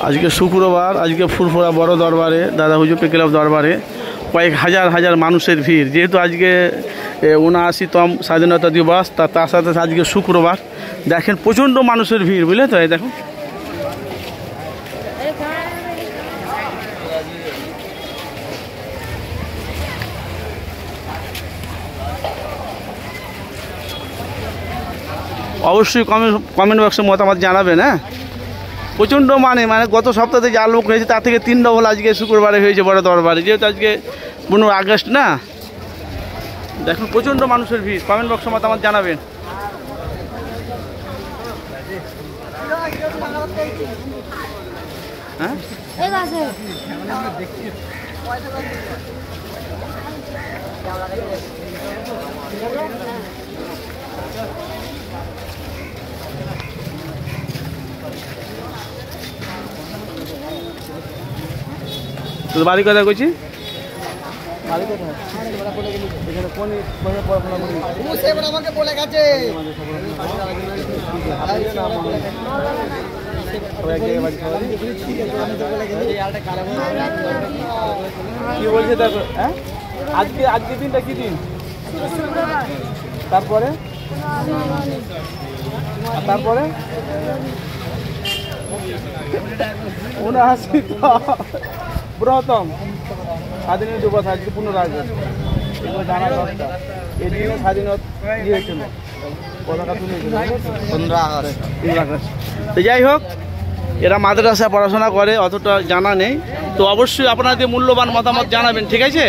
আজকে শুক্রবার, আজকে ফুরফুরা বড় দরবারে দাদা হুজুর ক্লাব দরবারে কয়েক হাজার হাজার মানুষের ভিড়। যেহেতু আজকে ৭৯তম স্বাধীনতা দিবস, তার সাথে আজকে শুক্রবার, দেখেন প্রচণ্ড মানুষের ভিড়, বুঝলে তো? এই দেখুন অবশ্যই কমেন্ট বক্সে মতামত জানাবেন। হ্যাঁ, প্রচণ্ড মানে গত সপ্তাহে যা লোক হয়েছে তার থেকে 3 ডবল আজকে শুক্রবারে হয়েছে বড় দরবারে, যেহেতু আজকে 15 আগস্ট না। দেখুন প্রচণ্ড মানুষের ভিড়, কমেন্ট বক্সে মতামত জানাবেন। হ্যাঁ, তোর বাড়ি কথা কইছি, কি বলছে দেখো। হ্যাঁ, আজকে দিনটা কি দিন? তারপরে তারপরে 79 স্বাধীনতা দিবস আজকে 15 আগস্ট। এগুলো জানা দরকার। এই দিনে স্বাধীনতা হয়েছিল, পতাকা তুলেছিল 15 আগস্ট। তো যাই হোক, এরা মাদ্রাসা পড়াশোনা করে, অতটা জানা নেই। তো অবশ্যই আপনাদের মূল্যবান মতামত জানাবেন, ঠিক আছে?